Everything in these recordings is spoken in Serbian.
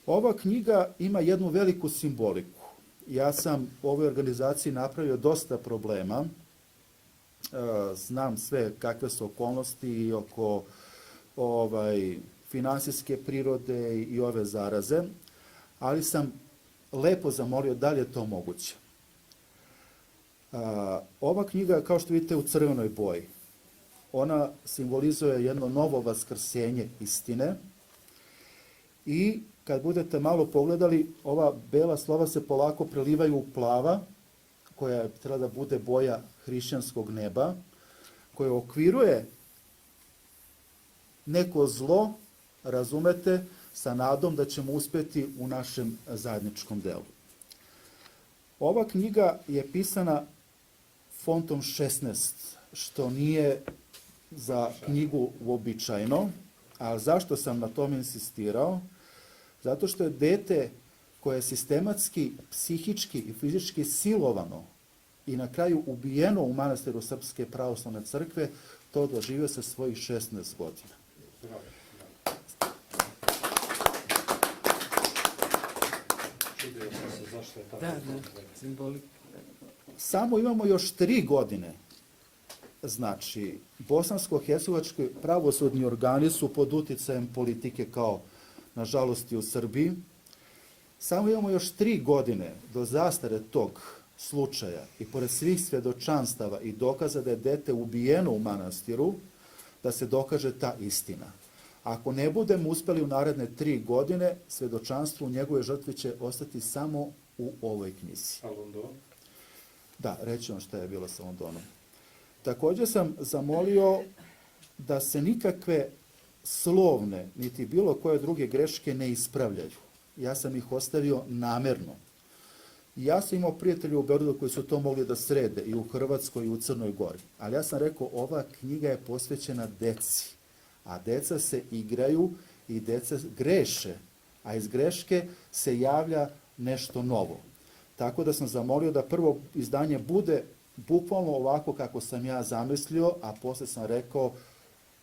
Ova knjiga ima jednu veliku simboliku. Ja sam u ovoj organizaciji napravio dosta problema. Znam sve kakve su okolnosti oko finansijske prirode i ove zaraze, ali sam lepo zamolio da li je to moguće. Ova knjiga, kao što vidite, u crvenoj boji. Ona simbolizuje jedno novo vaskrsenje istine i kad budete malo pogledali, ova bela slova se polako prelivaju u plava, koja treba da bude boja hrišćanskog neba, koja okviruje neko zlo, razumete, sa nadom da ćemo uspeti u našem zajedničkom delu. Ova knjiga je pisana fontom 16, što nije za knjigu uobičajeno, a zašto sam na tome insistirao? Zato što je dete koje je sistematski, psihički i fizički silovano i na kraju ubijeno u manastiru Srpske pravoslavne crkve, to doživio sa svojih 16 godina. Samo imamo još 3 godine. Znači, bosansko-hercegovački pravosudni organi su pod uticajem politike kao, nažalost, i u Srbiji. Samo imamo još 3 godine do zastare tog slučaja i pored svih svedočanstava i dokaza da je dete ubijeno u manastiru, da se dokaže ta istina. Ako ne budemo uspeli u naredne 3 godine, svedočanstvo u njegove žrtvi će ostati samo u ovoj knjizi. A London? Da, reći vam šta je bilo sa Londonom. Također sam zamolio da se nikakve slovne, niti bilo koje druge greške ne ispravljaju. Ja sam ih ostavio namerno. Ja sam imao prijatelje u Beogradu koji su to mogli da srede i u Hrvatskoj i u Crnoj Gori. Ali ja sam rekao, ova knjiga je posvećena deci. A deca se igraju i deca greše. A iz greške se javlja nešto novo. Tako da sam zamolio da prvo izdanje bude bukvalno ovako kako sam ja zamislio, a posle sam rekao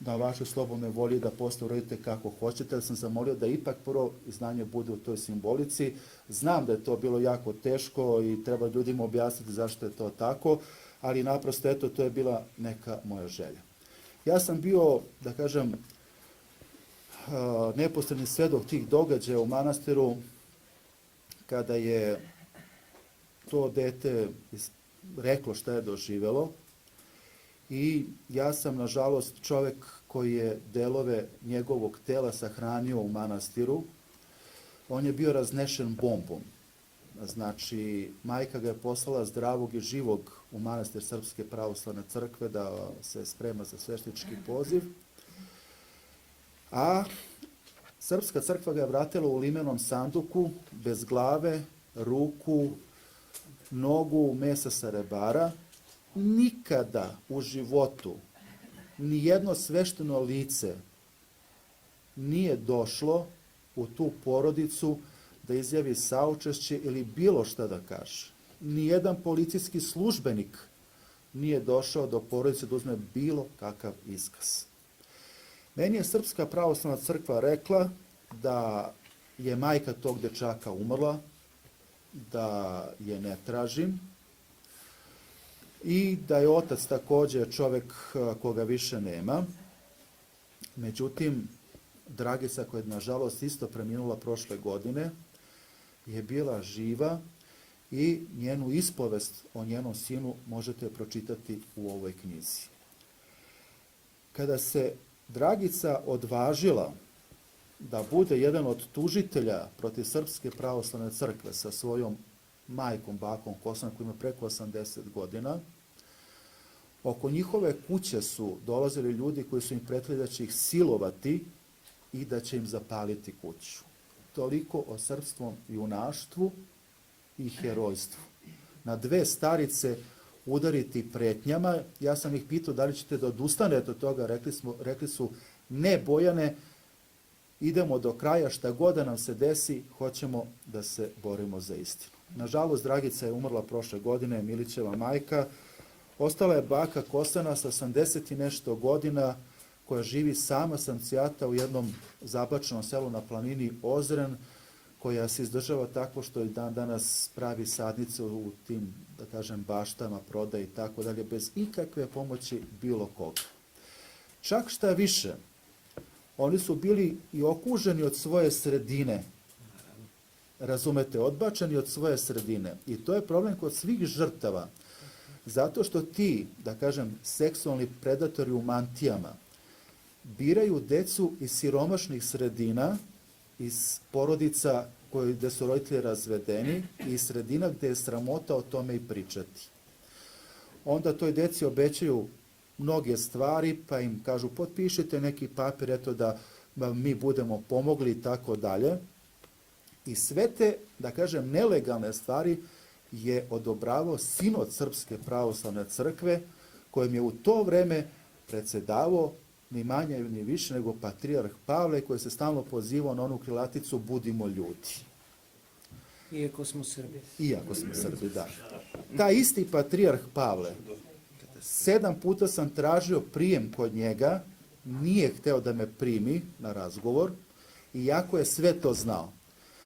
na vašoj slobodnoj volji da posle uradite kako hoćete, ali sam zamolio da ipak prvo izdanje bude u toj simbolici. Znam da je to bilo jako teško i treba ljudima objasniti zašto je to tako, ali naprosto, eto, to je bila neka moja želja. Ja sam bio, da kažem, neposredni svedok tih događaja u manastiru kada je to dete reklo šta je doživelo i ja sam, nažalost, čovek koji je delove njegovog tela sahranio u manastiru. On je bio raznešen bombom. Znači, majka ga je poslala zdravog i živog u manastir Srpske pravoslavne crkve da se sprema za sveštenički poziv, a Srpska crkva ga je vratila u limenom sanduku, bez glave, ruku, nogu, mesa sa rebara. Nikada u životu nijedno svešteno lice nije došlo u tu porodicu da izjavi saučešće ili bilo šta da kaže. Nijedan policijski službenik nije došao do porodice da uzme bilo kakav iskaz. Meni je Srpska pravoslavna crkva rekla da je majka tog dečaka umrla, da je ne tražim i da je otac također čovek koga više nema. Međutim, Dragica, koja je nažalost isto preminula prošle godine, je bila živa i njenu ispovest o njenom sinu možete pročitati u ovoj knjizi. Kada se Dragica odvažila da bude jedan od tužitelja protiv Srpske pravoslavne crkve sa svojom majkom, bakom Kosanom, koja ima preko 80 godina, oko njihove kuće su dolazili ljudi koji su im pretili da će ih silovati i da će im zapaliti kuću. Toliko o srpskom junaštvu i herojstvu. Na 2 starice udariti pretnjama, ja sam ih pitao da li ćete da odustanete od toga, rekli su ne Bojane, idemo do kraja, šta god da nam se desi, hoćemo da se borimo za istinu. Nažalost, Dragica je umrla prošle godine, Milićeva majka, ostala je baka Kosana sa 80 i nešto godina, koja živi sama samcijata u jednom zabačenom selu na planini Ozren, koja se izdržava tako što i dan danas pravi sadnicu u tim, da kažem, baštama, prodaje i tako dalje, bez ikakve pomoći bilo koga. Čak šta više, oni su bili i okuženi od svoje sredine, razumete, odbačeni od svoje sredine. I to je problem kod svih žrtava, zato što ti, da kažem, seksualni predatori u mantijama, biraju decu iz siromašnih sredina, iz porodica gdje su roditelji razvedeni i sredina gdje je sramota o tome i pričati. Onda toj deci obećaju mnoge stvari, pa im kažu potpišite neki papir, eto da mi budemo pomogli i tako dalje. I sve te, da kažem, nelegalne stvari je odobravao sinod Srpske pravoslavne crkve, kojim je u to vreme predsjedavao ni manje ni više nego patrijarh Pavle, koji se stalno pozivao na onu krilaticu budimo ljudi. Iako smo Srbi. Iako smo Srbi, da. Taj isti patrijarh Pavle, 7 puta sam tražio prijem kod njega, nije hteo da me primi na razgovor, iako je sve to znao.